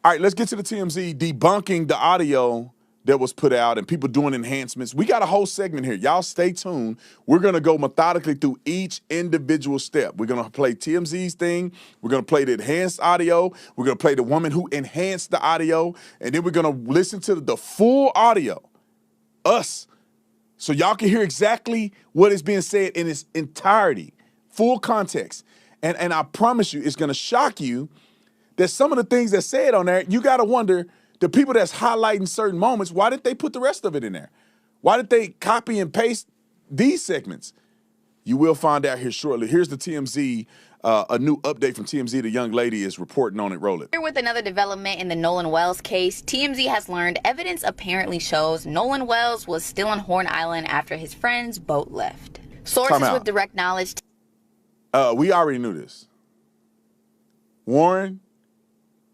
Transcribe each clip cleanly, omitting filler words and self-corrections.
All right, let's get to the TMZ debunking the audio that was put out and people doing enhancements. We got a whole segment here. Y'all stay tuned. We're going to go methodically through each individual step. We're going to play TMZ's thing. We're going to play the enhanced audio. We're going to play the woman who enhanced the audio. And then we're going to listen to the full audio, us, so y'all can hear exactly what is being said in its entirety, full context. And I promise you, it's going to shock you that some of the things that's said on there, you got to wonder, the people that's highlighting certain moments, why did they put the rest of it in there? Why did they copy and paste these segments? You will find out here shortly. Here's the TMZ, a new update from TMZ. The young lady is reporting on it. Roll it. Here with another development in the Nolan Wells case, TMZ has learned evidence apparently shows Nolan Wells was still on Horn Island after his friend's boat left. Sources with direct knowledge. We already knew this. Warren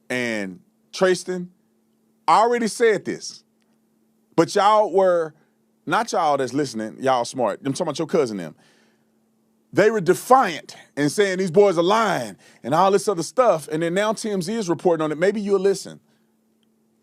and Tristan already said this, but y'all were, not y'all that's listening, y'all smart. I'm talking about your cousin them. They were defiant and saying these boys are lying and all this other stuff. And then now TMZ is reporting on it. Maybe you'll listen.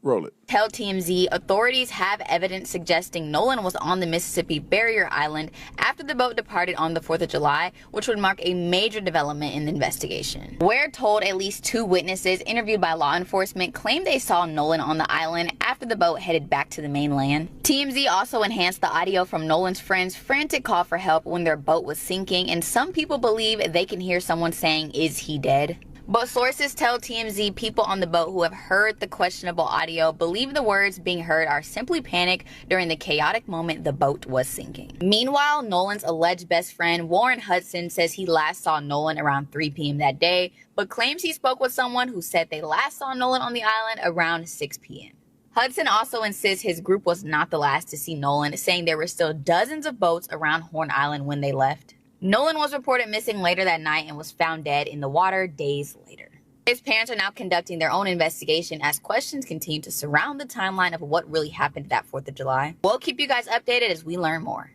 Roll it. Tell TMZ authorities have evidence suggesting Nolan was on the Mississippi Barrier Island after the boat departed on the 4th of July, which would mark a major development in the investigation. We're told at least 2 witnesses interviewed by law enforcement claimed they saw Nolan on the island after the boat headed back to the mainland. TMZ also enhanced the audio from Nolan's friend's frantic call for help when their boat was sinking, and some people believe they can hear someone saying, "Is he dead?" But sources tell TMZ people on the boat who have heard the questionable audio believe the words being heard are simply panic during the chaotic moment the boat was sinking. Meanwhile, Nolan's alleged best friend, Warren Hudson, says he last saw Nolan around 3 p.m. that day, but claims he spoke with someone who said they last saw Nolan on the island around 6 p.m. Hudson also insists his group was not the last to see Nolan, saying there were still dozens of boats around Horn Island when they left. Nolan was reported missing later that night and was found dead in the water days later. His parents are now conducting their own investigation as questions continue to surround the timeline of what really happened that 4th of July. We'll keep you guys updated as we learn more.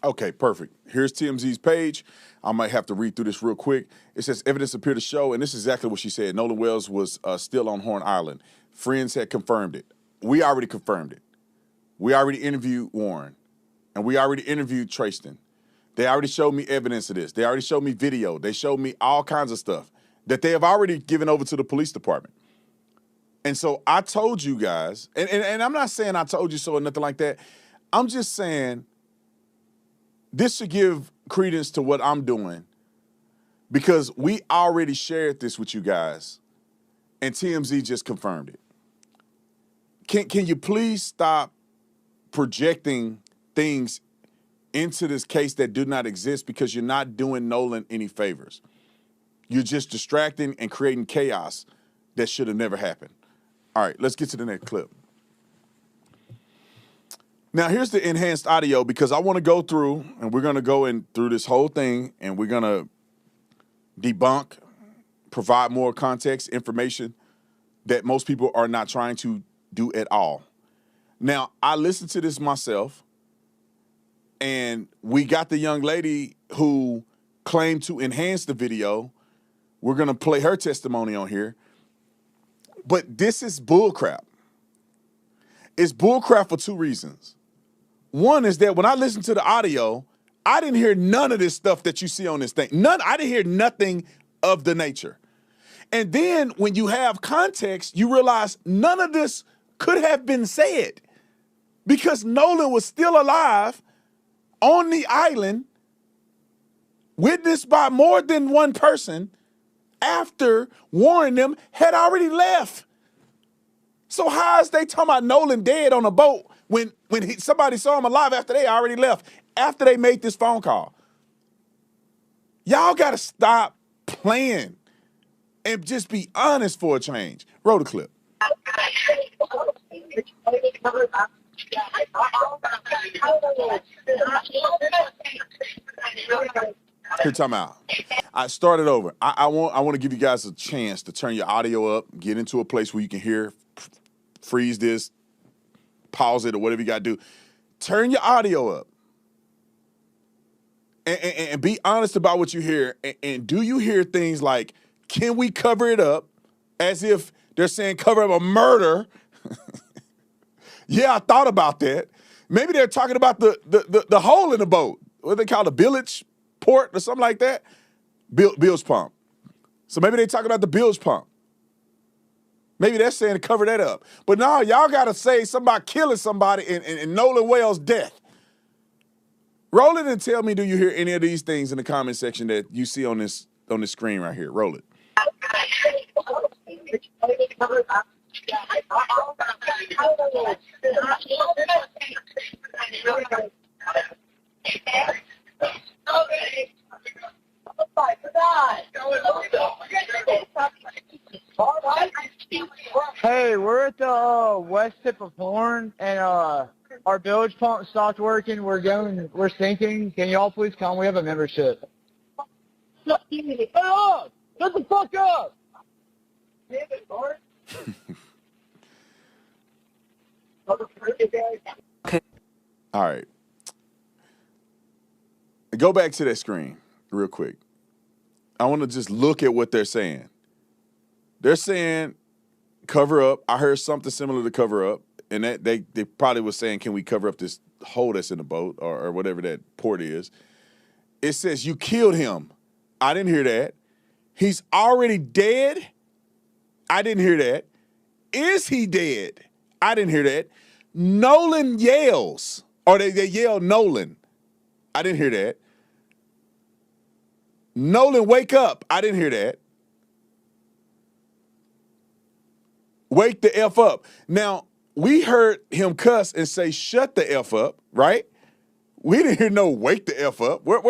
Okay, perfect. Here's TMZ's page. I might have to read through this real quick. It says evidence appeared to show, and this is exactly what she said. Nolan Wells was still on Horn Island. Friends had confirmed it. We already confirmed it. We already interviewed Warren, and we already interviewed Tristan. They already showed me evidence of this. They already showed me video. They showed me all kinds of stuff that they have already given over to the police department. And so I told you guys, and I'm not saying I told you so or nothing like that. I'm just saying this should give credence to what I'm doing because we already shared this with you guys and TMZ just confirmed it. Can you please stop projecting things into this case that do not exist, because you're not doing Nolan any favors. You're just distracting and creating chaos that should have never happened. All right, let's get to the next clip. Now, here's the enhanced audio, because I want to go through, and we're going to go in through this whole thing, and we're going to debunk, provide more context, information that most people are not trying to do at all. Now, I listened to this myself, and we got the young lady who claimed to enhance the video. We're going to play her testimony on here. But this is bullcrap. It's bullcrap for 2 reasons. One is that when I listened to the audio, I didn't hear none of this stuff that you see on this thing. I didn't hear nothing of the nature. And then when you have context, you realize none of this could have been said because Nolan was still alive on the island, witnessed by more than one person after Warren them had already left. So how is they talking about Nolan dead on a boat when somebody saw him alive after they already left, after they made this phone call? Y'all got to stop playing and just be honest for a change. Roll the clip. Here, time out. I started over. I want to give you guys a chance to turn your audio up, get into a place where you can hear, freeze this, pause it, or whatever you got to do. Turn your audio up. And be honest about what you hear. And do you hear things like, can we cover it up as if They're saying cover up a murder. Yeah, I thought about that. Maybe they're talking about the hole in the boat. What they call the bilge port or something like that? Bilge pump. So maybe they're talking about the bilge pump. Maybe they're saying to cover that up. But no, y'all got to say somebody killing somebody in Nolan Wells' death. Roll it and tell me, do you hear any of these things in the comment section that you see on this screen right here? Roll it. Hey, we're at the west tip of Horn, and our bilge pump stopped working. We're sinking. Can y'all please come? We have a membership. Shut up! Shut the fuck up! Okay. All right. Go back to that screen real quick. I want to just look at what they're saying. They're saying cover up. I heard something similar to cover up, and that they probably was saying, can we cover up this hole that's in the boat or whatever that port is? It says you killed him. I didn't hear that. He's already dead. I didn't hear that. Is he dead? I didn't hear that. Nolan yells, or they yell Nolan. I didn't hear that. Nolan, wake up. I didn't hear that. Wake the F up. Now, we heard him cuss and say, shut the F up, right? We didn't hear no wake the F up. Where?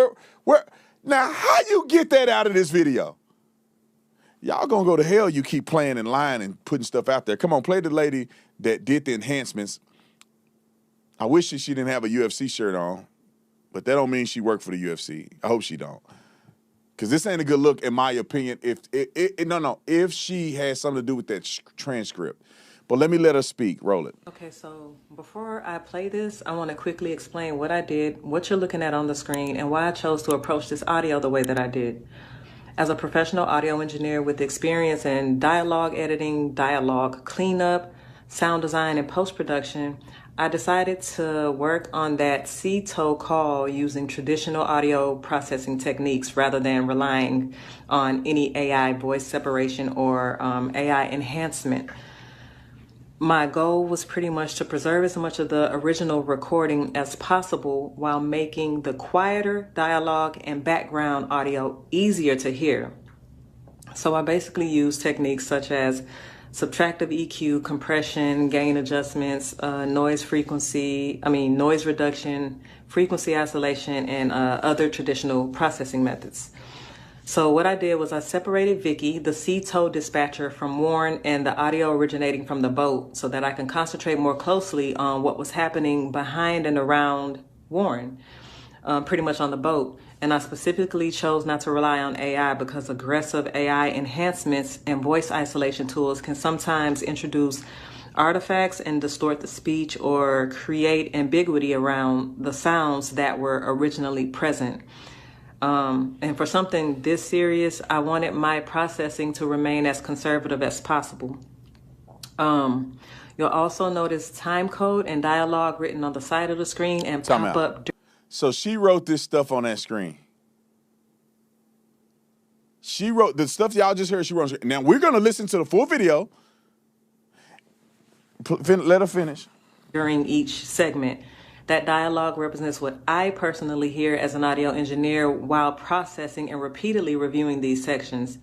Now, how you get that out of this video? Y'all gonna go to hell, you keep playing and lying and putting stuff out there. Come on, play the lady that did the enhancements. I wish she didn't have a UFC shirt on, but that don't mean she worked for the UFC. I hope she don't. Because this ain't a good look, in my opinion, if she has something to do with that transcript. But let me let her speak. Roll it. Okay, so before I play this, I want to quickly explain what I did, what you're looking at on the screen, and why I chose to approach this audio the way that I did. As a professional audio engineer with experience in dialogue editing, dialogue cleanup, sound design, and post-production, I decided to work on that C-toe call using traditional audio processing techniques rather than relying on any AI voice separation or AI enhancement. My goal was pretty much to preserve as much of the original recording as possible while making the quieter dialogue and background audio easier to hear. So I basically used techniques such as subtractive EQ, compression, gain adjustments, noise reduction, frequency isolation, and other traditional processing methods. So what I did was I separated Vicky, the C-toe dispatcher, from Warren and the audio originating from the boat so that I can concentrate more closely on what was happening behind and around Warren, pretty much on the boat. And I specifically chose not to rely on AI because aggressive AI enhancements and voice isolation tools can sometimes introduce artifacts and distort the speech or create ambiguity around the sounds that were originally present. And for something this serious, I wanted my processing to remain as conservative as possible. You'll also notice time code and dialogue written on the side of the screen and pop up. So she wrote this stuff on that screen. She wrote the stuff y'all just heard. She wrote. Now we're gonna listen to the full video. Let her finish. During each segment, that dialogue represents what I personally hear as an audio engineer while processing and repeatedly reviewing these sections.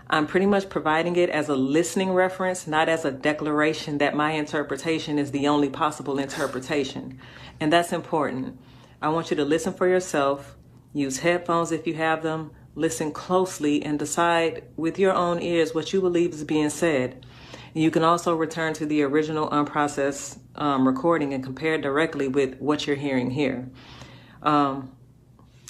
I'm pretty much providing it as a listening reference, not as a declaration that my interpretation is the only possible interpretation. And that's important. I want you to listen for yourself, use headphones if you have them, listen closely, and decide with your own ears what you believe is being said. You can also return to the original unprocessed recording and compare directly with what you're hearing here.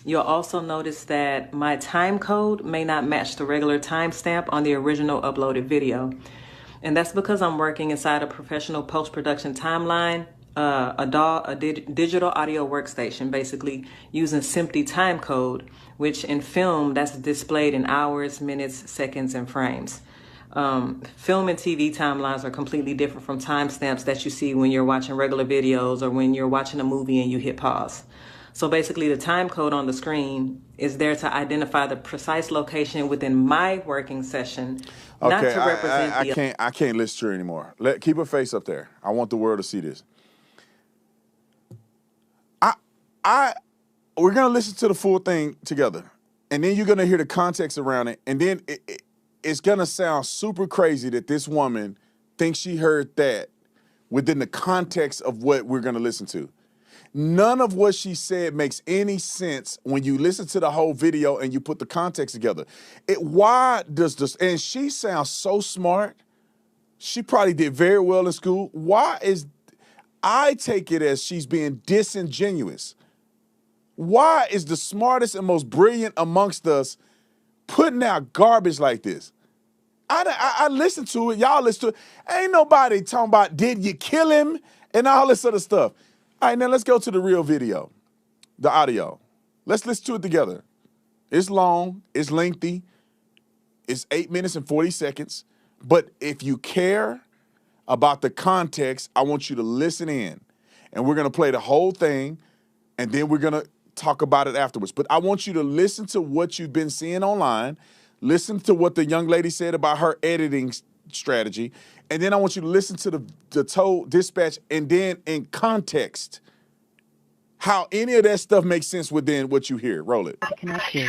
You'll also notice that my time code may not match the regular timestamp on the original uploaded video. And that's because I'm working inside a professional post-production timeline, a digital audio workstation, basically using SMPTE time code, which in film, that's displayed in hours, minutes, seconds, and frames. Film and TV timelines are completely different from timestamps that you see when you're watching regular videos or when you're watching a movie and you hit pause. So basically the time code on the screen is there to identify the precise location within my working session, not Okay, to represent I can't listen to her anymore. Keep her face up there. I want the world to see this. We're gonna listen to the full thing together, and then you're gonna hear the context around it, and then it's gonna sound super crazy that this woman thinks she heard that within the context of what we're gonna listen to. None of what she said makes any sense when you listen to the whole video and you put the context together. Why does this? And she sounds so smart. She probably did very well in school. I take it as she's being disingenuous. Why is the smartest and most brilliant amongst us putting out garbage like this? I listen to it. Y'all listen to it. Ain't nobody talking about, did you kill him? And all this other stuff. All right, now let's go to the real video, the audio. Let's listen to it together. It's long. It's lengthy. It's 8 minutes and 40 seconds. But if you care about the context, I want you to listen in. And we're going to play the whole thing, and then we're going to talk about it afterwards. But I want you to listen to what you've been seeing online, listen to what the young lady said about her editing strategy, and then I want you to listen to the toll dispatch, and then in context, how any of that stuff makes sense within what you hear. Roll it. Connect you.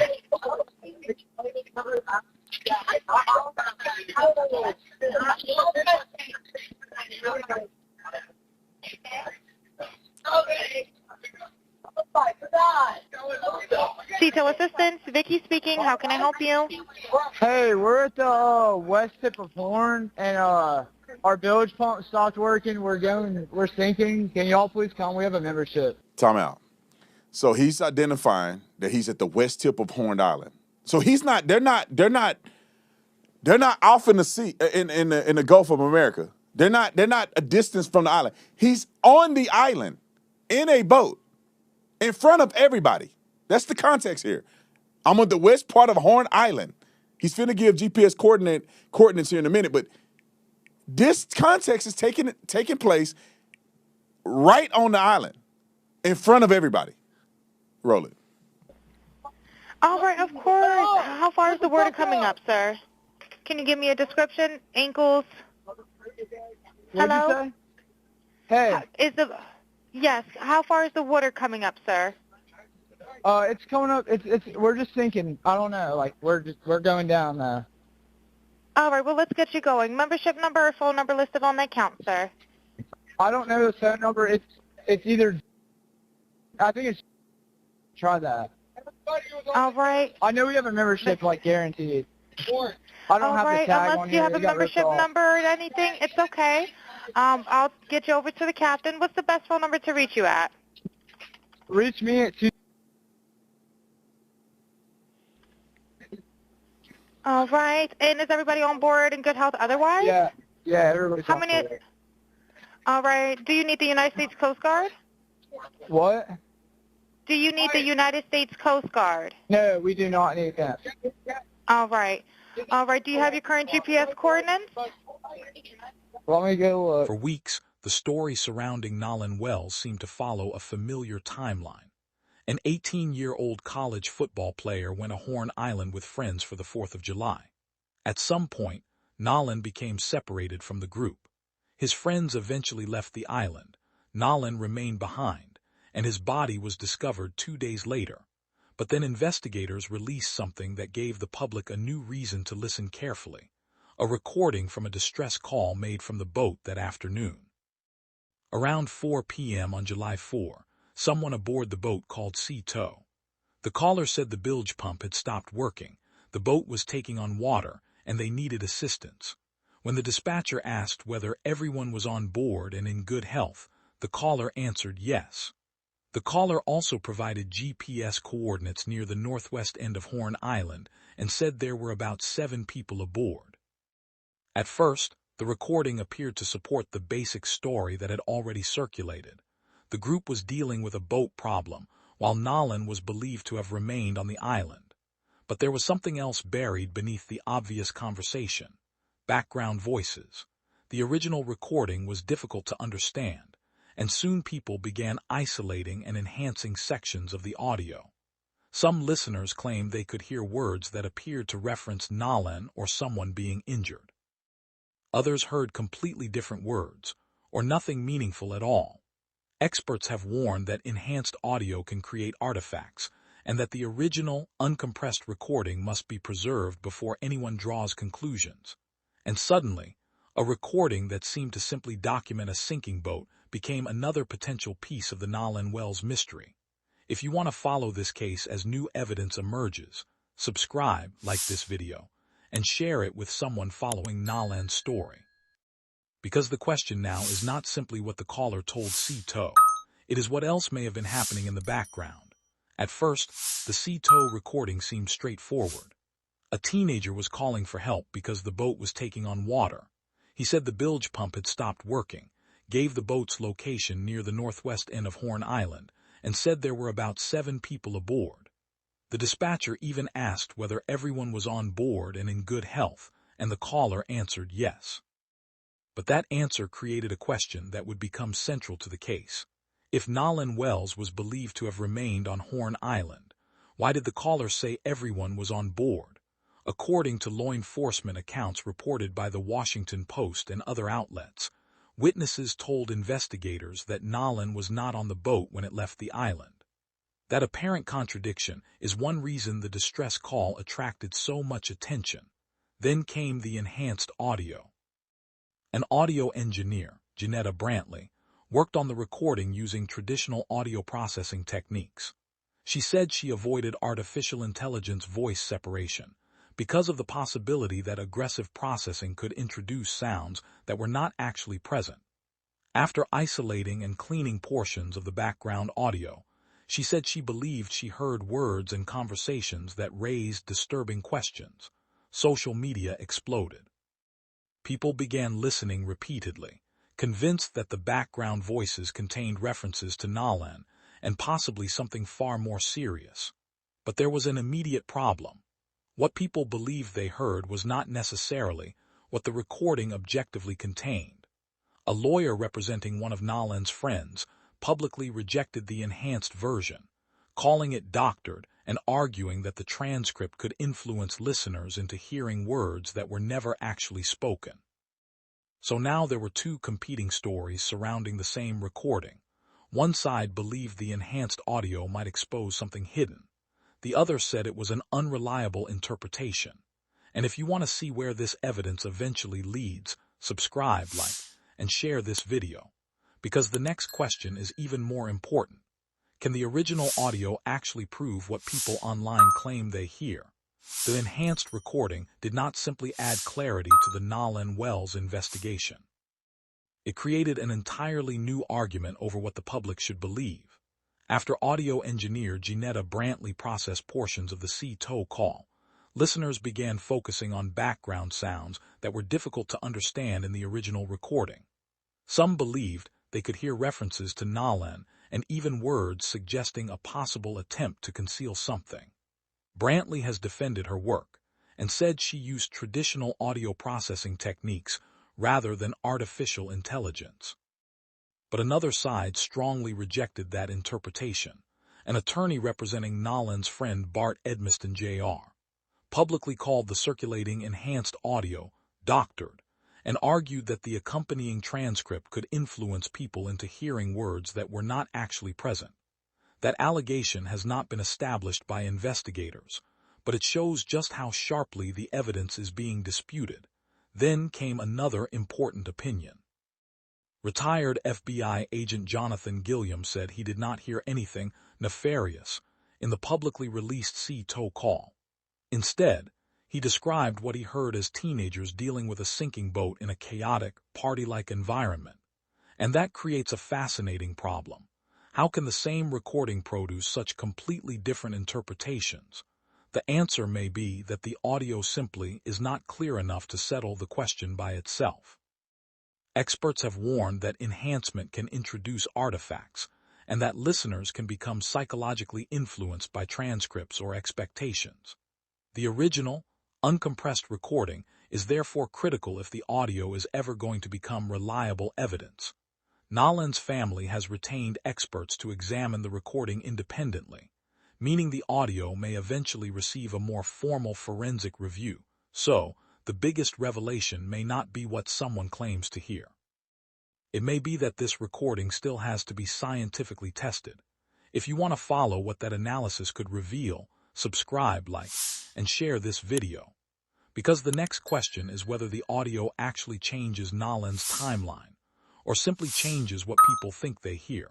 CTO Assistance, Vicky speaking. How can I help you? Hey, we're at the west tip of Horn, and our bilge pump stopped working. We're sinking. Can y'all please come? We have a membership. Time out. So he's identifying that he's at the west tip of Horn Island. So they're not off in the sea in the Gulf of America. They're not a distance from the island. He's on the island in a boat in front of everybody. That's the context here. I'm on the west part of Horn Island. He's finna give GPS coordinates here in a minute, but this context is taking place right on the island in front of everybody. Roll it. All right, of course. How far is the water coming up, sir? Can you give me a description? Ankles? What'd you Hello? say? Hey. Yes. How far is the water coming up, sir? It's coming up. We're just sinking. I don't know. Like we're going down now. All right. Well, let's get you going. Membership number or phone number listed on that count, sir. I don't know the phone number. It's either. I think it's. Try that. All right. I know we have a membership, like guaranteed. I don't have the tag Unless on you here. have a It got ripped membership off. number or anything, it's okay. I'll get you over to the captain. What's the best phone number to reach you at? Reach me at 2. All right. And is everybody on board in good health otherwise? Yeah, everybody's How on many? board. All right. Do you need the United States Coast Guard? What? Do you need the United States Coast Guard? No, we do not need that. All right. All right. Do you have your current GPS coordinates? Let me go look. For weeks, the story surrounding Nolan Wells seemed to follow a familiar timeline. An 18-year-old college football player went to Horn Island with friends for the 4th of July. At some point, Nolan became separated from the group. His friends eventually left the island. Nolan remained behind, and his body was discovered 2 days later. But then investigators released something that gave the public a new reason to listen carefully, a recording from a distress call made from the boat that afternoon. Around 4 p.m. on July 4, someone aboard the boat called Sea Tow. The caller said the bilge pump had stopped working, the boat was taking on water, and they needed assistance. When the dispatcher asked whether everyone was on board and in good health, the caller answered yes. The caller also provided GPS coordinates near the northwest end of Horn Island and said there were about 7 people aboard. At first, the recording appeared to support the basic story that had already circulated. The group was dealing with a boat problem, while Nolan was believed to have remained on the island. But there was something else buried beneath the obvious conversation. background voices. The original recording was difficult to understand, and soon people began isolating and enhancing sections of the audio. Some listeners claimed they could hear words that appeared to reference Nolan or someone being injured. Others heard completely different words, or nothing meaningful at all. Experts have warned that enhanced audio can create artifacts, and that the original, uncompressed recording must be preserved before anyone draws conclusions. And suddenly, a recording that seemed to simply document a sinking boat became another potential piece of the Nolan Wells mystery. If you want to follow this case as new evidence emerges, subscribe, like this video, and share it with someone following Nolan's story. Because the question now is not simply what the caller told Cito, it is what else may have been happening in the background. At first, the Cito recording seemed straightforward. A teenager was calling for help because the boat was taking on water. He said the bilge pump had stopped working, gave the boat's location near the northwest end of Horn Island, and said there were about 7 people aboard. The dispatcher even asked whether everyone was on board and in good health, and the caller answered yes. But that answer created a question that would become central to the case. If Nolan Wells was believed to have remained on Horn Island, why did the caller say everyone was on board? According to law enforcement accounts reported by the Washington Post and other outlets, witnesses told investigators that Nolan was not on the boat when it left the island. That apparent contradiction is one reason the distress call attracted so much attention. Then came the enhanced audio. An audio engineer, Janetta Brantley, worked on the recording using traditional audio processing techniques. She said she avoided artificial intelligence voice separation because of the possibility that aggressive processing could introduce sounds that were not actually present. After isolating and cleaning portions of the background audio, she said she believed she heard words and conversations that raised disturbing questions. Social media exploded. People began listening repeatedly, convinced that the background voices contained references to Nolan and possibly something far more serious. But there was an immediate problem. What people believed they heard was not necessarily what the recording objectively contained. A lawyer representing one of Nolan's friends publicly rejected the enhanced version, calling it doctored and arguing that the transcript could influence listeners into hearing words that were never actually spoken. So now there were 2 competing stories surrounding the same recording. One side believed the enhanced audio might expose something hidden. The other said it was an unreliable interpretation. And if you want to see where this evidence eventually leads, subscribe, like, and share this video. Because the next question is even more important. Can the original audio actually prove what people online claim they hear? The enhanced recording did not simply add clarity to the Nolan Wells investigation. It created an entirely new argument over what the public should believe. After audio engineer Janetta Brantley processed portions of the Cito call, listeners began focusing on background sounds that were difficult to understand in the original recording. Some believed they could hear references to Nolan and even words suggesting a possible attempt to conceal something. Brantley has defended her work and said she used traditional audio processing techniques rather than artificial intelligence. But another side strongly rejected that interpretation. An attorney representing Nolan's friend Bart Edmiston Jr. publicly called the circulating enhanced audio doctored and argued that the accompanying transcript could influence people into hearing words that were not actually present. That allegation has not been established by investigators, but it shows just how sharply the evidence is being disputed. Then came another important opinion. Retired FBI agent Jonathan Gilliam said he did not hear anything nefarious in the publicly released Cito call. Instead, he described what he heard as teenagers dealing with a sinking boat in a chaotic, party-like environment. And that creates a fascinating problem. How can the same recording produce such completely different interpretations? The answer may be that the audio simply is not clear enough to settle the question by itself. Experts have warned that enhancement can introduce artifacts, and that listeners can become psychologically influenced by transcripts or expectations. The original, uncompressed recording is therefore critical if the audio is ever going to become reliable evidence. Nolan's family has retained experts to examine the recording independently, meaning the audio may eventually receive a more formal forensic review. So, the biggest revelation may not be what someone claims to hear. It may be that this recording still has to be scientifically tested. If you want to follow what that analysis could reveal, subscribe, like, and share this video. Because the next question is whether the audio actually changes Nolan's timeline, or simply changes what people think they hear.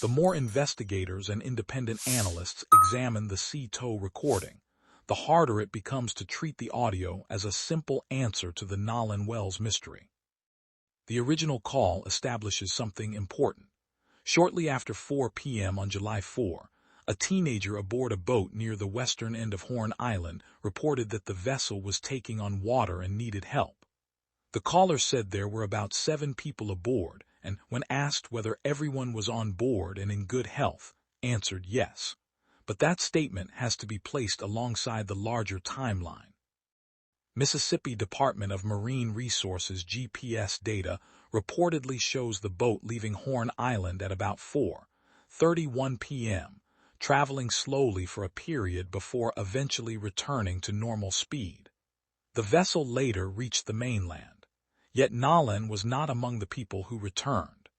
The more investigators and independent analysts examine the C-TOW recording, the harder it becomes to treat the audio as a simple answer to the Nolan Wells mystery. The original call establishes something important. Shortly after 4 p.m. on July 4, a teenager aboard a boat near the western end of Horn Island reported that the vessel was taking on water and needed help. The caller said there were about 7 people aboard, and when asked whether everyone was on board and in good health, answered yes. But that statement has to be placed alongside the larger timeline. Mississippi Department of Marine Resources GPS data reportedly shows the boat leaving Horn Island at about 4:31 p.m., traveling slowly for a period before eventually returning to normal speed. The vessel later reached the mainland, yet Nolan was not among the people who returned.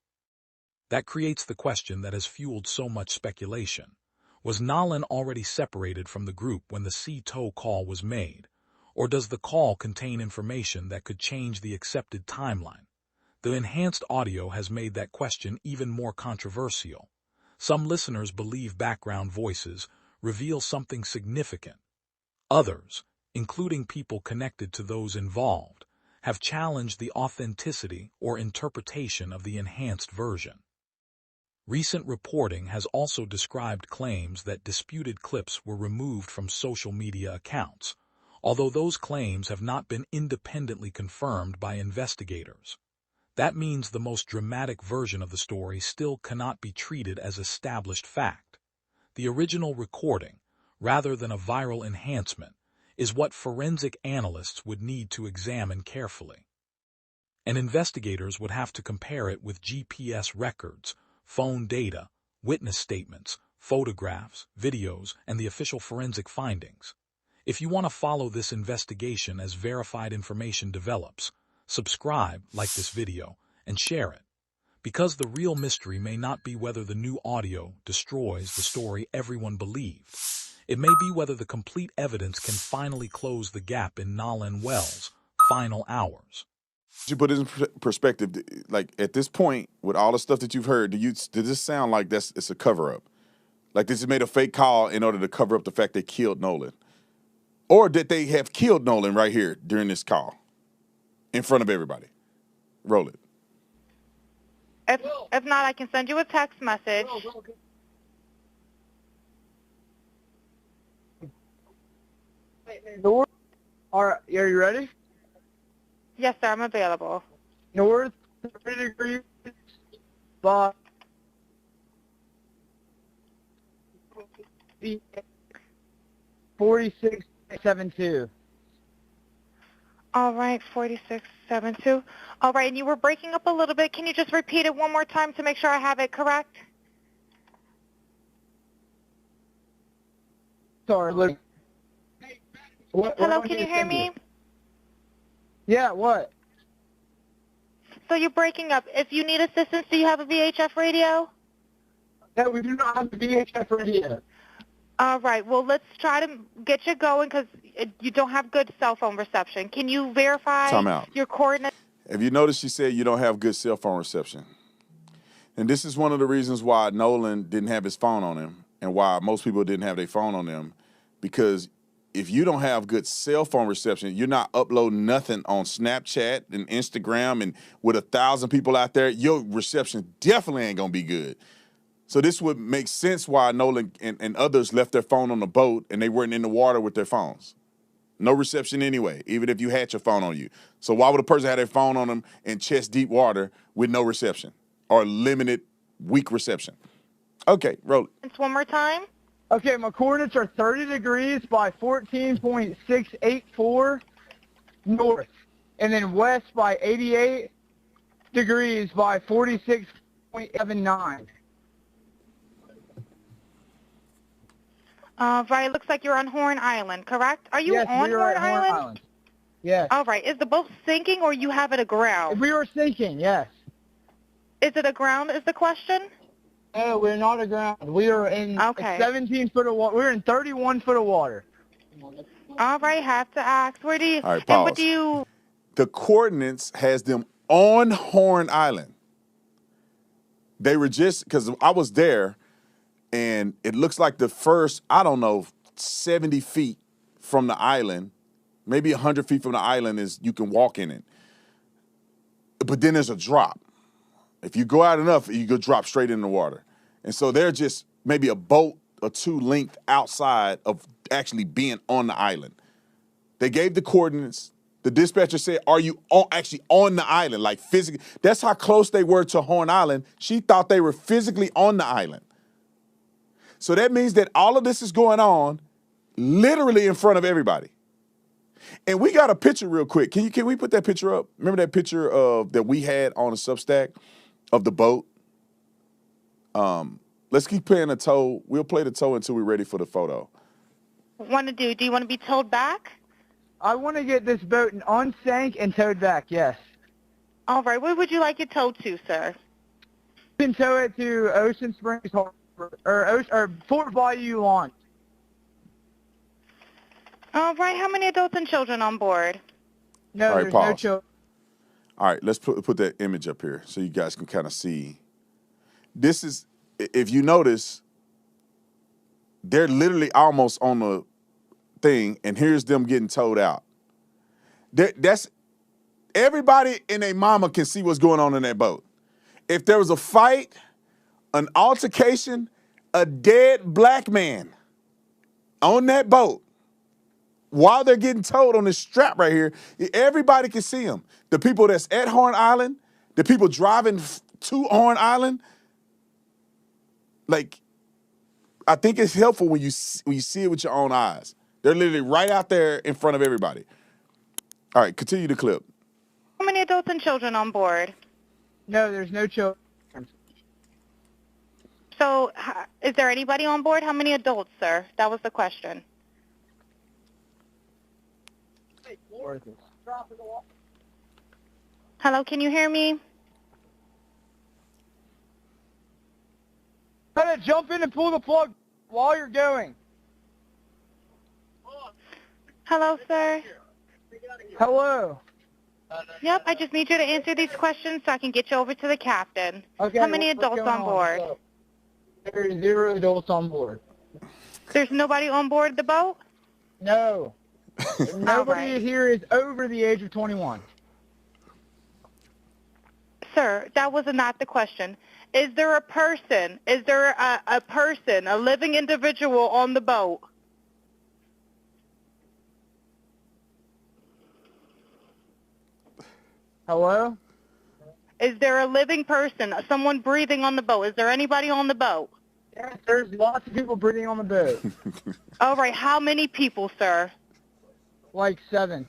That creates the question that has fueled so much speculation. Was Nolan already separated from the group when the C-TOW call was made, or does the call contain information that could change the accepted timeline? The enhanced audio has made that question even more controversial. Some listeners believe background voices reveal something significant. Others, including people connected to those involved, have challenged the authenticity or interpretation of the enhanced version. Recent reporting has also described claims that disputed clips were removed from social media accounts, although those claims have not been independently confirmed by investigators. That means the most dramatic version of the story still cannot be treated as established fact. The original recording, rather than a viral enhancement, is what forensic analysts would need to examine carefully. And investigators would have to compare it with GPS records, phone data, witness statements, photographs, videos, and the official forensic findings. If you want to follow this investigation as verified information develops, subscribe, like this video, and share it. Because the real mystery may not be whether the new audio destroys the story everyone believed. It may be whether the complete evidence can finally close the gap in Nolan Wells' final hours. You put it in perspective, like at this point, with all the stuff that you've heard, did this sound like it's a cover-up? Like this made a fake call in order to cover up the fact they killed Nolan? Or did they have killed Nolan right here during this call? In front of everybody? Roll it. If not, I can send you a text message. North, are you ready? Yes, sir, I'm available. North 30 degrees, but 4672. All right, 4672. All right, and you were breaking up a little bit. Can you just repeat it one more time to make sure I have it correct? Sorry, look. Hello, can you hear me? Yeah, what? So you're breaking up. If you need assistance, do you have a VHF radio? No, we do not have the VHF radio. All right, well, let's try to get you going because you don't have good cell phone reception. Can you verify Time out. your coordinates? Have you noticed she said you don't have good cell phone reception? And this is one of the reasons why Nolan didn't have his phone on him and why most people didn't have their phone on them, because if you don't have good cell phone reception, you're not uploading nothing on Snapchat and Instagram, and with 1,000 people out there, your reception definitely ain't gonna be good. So this would make sense why Nolan and others left their phone on the boat and they weren't in the water with their phones. No reception anyway, even if you had your phone on you. So why would a person have their phone on them in chest deep water with no reception or limited, weak reception? Okay, roll it. One more time. Okay, my coordinates are 30 degrees by 14.684. north, and then west by 88 degrees by 46.79. Right, looks like you're on Horn Island, correct? Are you Yes, on we are Horn at Horn Island? Island. Yes. All right, is the boat sinking or you have it aground? We were sinking, yes. Is it aground is the question? No, we're not aground. We are in 17 foot of water. We're in 31 foot of water. All right, have to ask. Where do you, All right, and what pause. do you, The coordinates has them on Horn Island. They were just, because I was there, and it looks like the first, I don't know, 70 feet from the island, maybe 100 feet from the island is you can walk in it. But then there's a drop. If you go out enough, you could drop straight in the water. And so they're just maybe a boat or two length outside of actually being on the island. They gave the coordinates. The dispatcher said, are you actually on the island, like physically? That's how close they were to Horn Island. She thought they were physically on the island. So that means that all of this is going on literally in front of everybody. And we got a picture real quick. Can we put that picture up? Remember that picture that we had on the Substack of the boat? Let's keep playing the tow. We'll play the tow until we're ready for the photo. do you want to be towed back? I want to get this boat unsank and towed back, yes. All right, where would you like it towed to, sir? You can tow it to Ocean Springs Harbor, or Fort Bayou Launch. All right, how many adults and children on board? No, All right, there's no pause. children. All right, let's put that image up here so you guys can kind of see. This is, if you notice, they're literally almost on the thing, and here's them getting towed out. That's everybody and their mama can see what's going on in that boat. If there was a fight, an altercation, a dead black man on that boat while they're getting towed on this strap right here, everybody can see them. The people that's at Horn Island, the people driving to Horn Island, like, I think it's helpful when you see it with your own eyes. They're literally right out there in front of everybody. All right, continue the clip. How many adults and children on board? No, there's no children. So, is there anybody on board? How many adults, sir? That was the question. Hello, can you hear me? Try to jump in and pull the plug while you're going. Hello, sir. Hello. Yep, I just need you to answer these questions so I can get you over to the captain. Okay. How many what's adults going on board? There's 0 adults on board. There's nobody on board the boat? No. Nobody right. here is over the age of 21. Sir, that was not the question. Is there a person? Is there a person, a living individual on the boat? Hello? Is there a living person, someone breathing on the boat? Is there anybody on the boat? Yes, there's lots of people breathing on the boat. All right, how many people, sir? Like 7.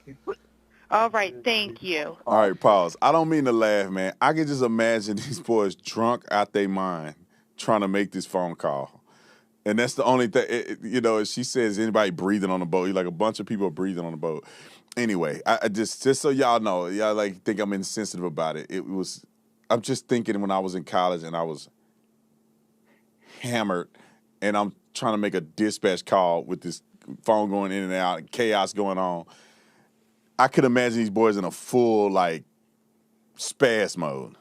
All right, thank you. All right, pause. I don't mean to laugh, man. I can just imagine these boys drunk out their mind trying to make this phone call. And that's the only thing, she says, anybody breathing on the boat? You're like, a bunch of people are breathing on the boat. Anyway, I just so y'all know, y'all like think I'm insensitive about it. I'm just thinking when I was in college and I was hammered and I'm trying to make a dispatch call with this phone going in and out and chaos going on. I could imagine these boys in a full, like, spaz mode.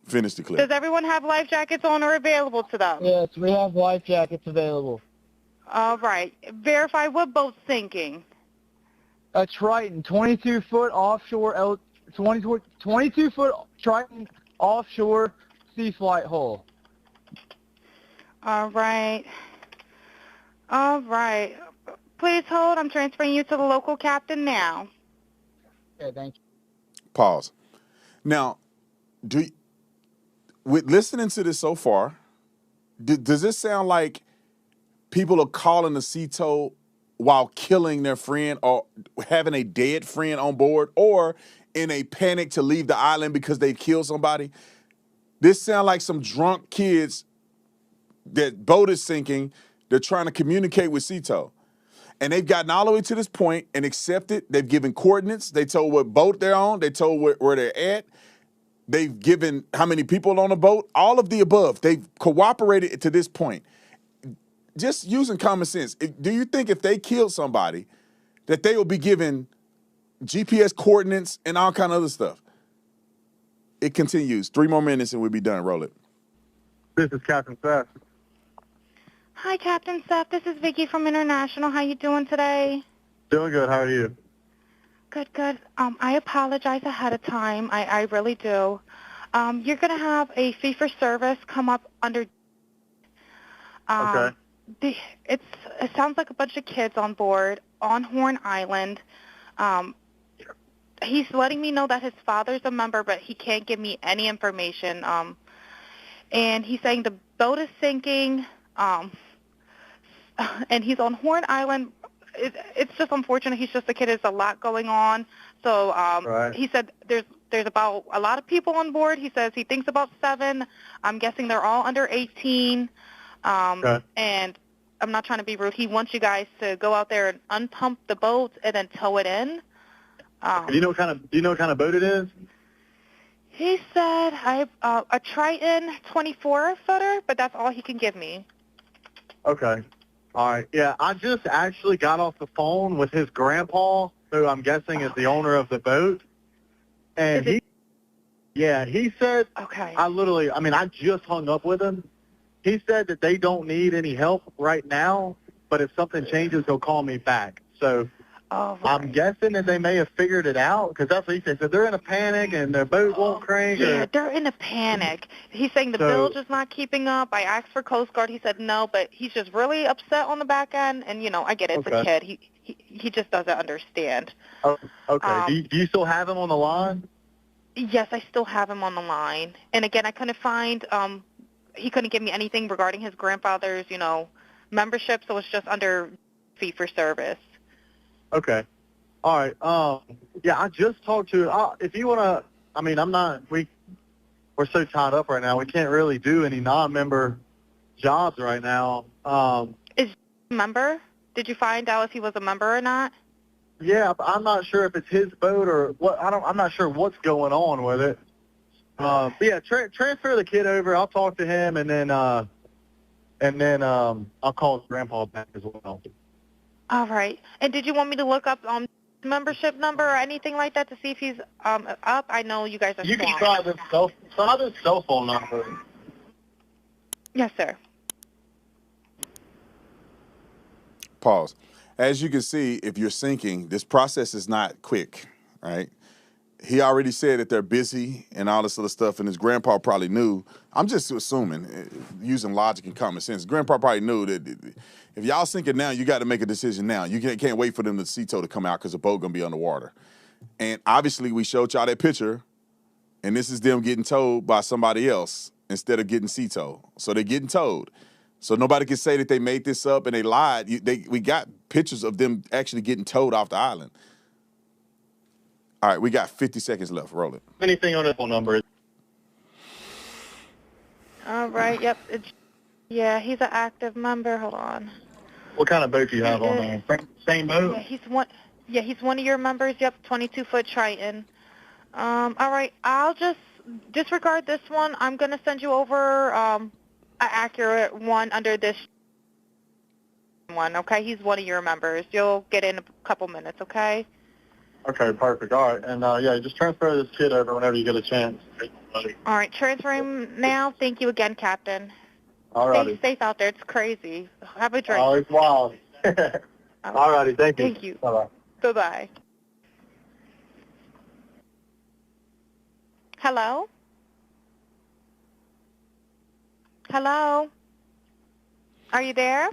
Finish the clip. Does everyone have life jackets on or available to them? Yes, we have life jackets available. All right. Verify what boat's sinking. A Triton, 22-foot offshore, 22-foot Triton offshore sea flight hull. All right. All right. Please hold. I'm transferring you to the local captain now. Okay, thank you. Pause. Now, with listening to this so far, does this sound like people are calling the sea tow while killing their friend or having a dead friend on board or in a panic to leave the island because they killed somebody. This sounds like some drunk kids that boat is sinking. They're trying to communicate with Cito. And they've gotten all the way to this point and accepted. They've given coordinates. They told what boat they're on. They told where they're at. They've given how many people on the boat. All of the above. They've cooperated to this point. Just using common sense. Do you think if they killed somebody that they will be given GPS coordinates and all kind of other stuff? It continues. 3 more minutes and we'll be done. Roll it. This is Captain Seth. Hi, Captain Seth. This is Vicky from International. How you doing today? Doing good. How are you? Good, good. I apologize ahead of time. I really do. You're going to have a fee-for-service come up under... Okay. It sounds like a bunch of kids on board on Horn Island. He's letting me know that his father's a member, but he can't give me any information. And he's saying the boat is sinking, and he's on Horn Island. It's just unfortunate. He's just a kid. There's a lot going on. So Right. he said there's about a lot of people on board. He says he thinks about 7. I'm guessing they're all under 18. Okay. And I'm not trying to be rude. He wants you guys to go out there and unpump the boat and then tow it in. Do you know what kind of boat it is? He said a Triton 24-footer, but that's all he can give me. Okay. All right. Yeah, I just actually got off the phone with his grandpa, who I'm guessing is the owner of the boat. And he said, Okay. I just hung up with him. He said that they don't need any help right now, but if something changes, he'll call me back. So Right. I'm guessing that they may have figured it out, because that's what he said. So they're in a panic and their boat won't crank. Yeah, they're in a panic. He's saying the bilge is not keeping up. I asked for Coast Guard. He said no, but he's just really upset on the back end. And, I get it. It's a kid. He just doesn't understand. Oh, okay. Do you still have him on the line? Yes, I still have him on the line. And, again, I couldn't find he couldn't give me anything regarding his grandfather's, membership, so it's just under fee-for-service. Okay. All right. Yeah, I just talked to, if you want to, we're so tied up right now. We can't really do any non-member jobs right now. Is he a member? Did you find out if he was a member or not? Yeah, I'm not sure if it's his boat or what. I'm not sure what's going on with it. But yeah, transfer the kid over. I'll talk to him, and then I'll call his grandpa back as well. All right. And did you want me to look up membership number or anything like that to see if he's up? I know you guys are You can swamped. try this cell phone number. Yes, sir. Pause. As you can see, if you're sinking, this process is not quick, right? He already said that they're busy and all this other stuff, and his grandpa probably knew. I'm just assuming, using logic and common sense, grandpa probably knew that if y'all sinking now, you got to make a decision now. You can't wait for them to Cito to come out because the boat going to be underwater. And obviously, we showed y'all that picture, and this is them getting towed by somebody else instead of getting Cito. So they're getting towed. So nobody can say that they made this up and they lied. We got pictures of them actually getting towed off the island. All right, we got 50 seconds left. Roll it. Anything on this phone number? All right. Yep. Yeah, he's an active member. Hold on. What kind of boat do you have on there? Same boat? Yeah, he's one of your members. Yep, 22-foot Triton. All right. I'll just disregard this one. I'm going to send you over an accurate one under this one, okay? He's one of your members. You'll get in a couple minutes, okay? Okay, perfect. All right. And, just transfer this kid over whenever you get a chance. All right, transfer him now. Thank you again, Captain. All righty. Stay safe out there. It's crazy. Have a drink. Oh, it's wild. All righty. Thank you. Thank you. Bye-bye. Bye-bye. Hello? Hello? Are you there?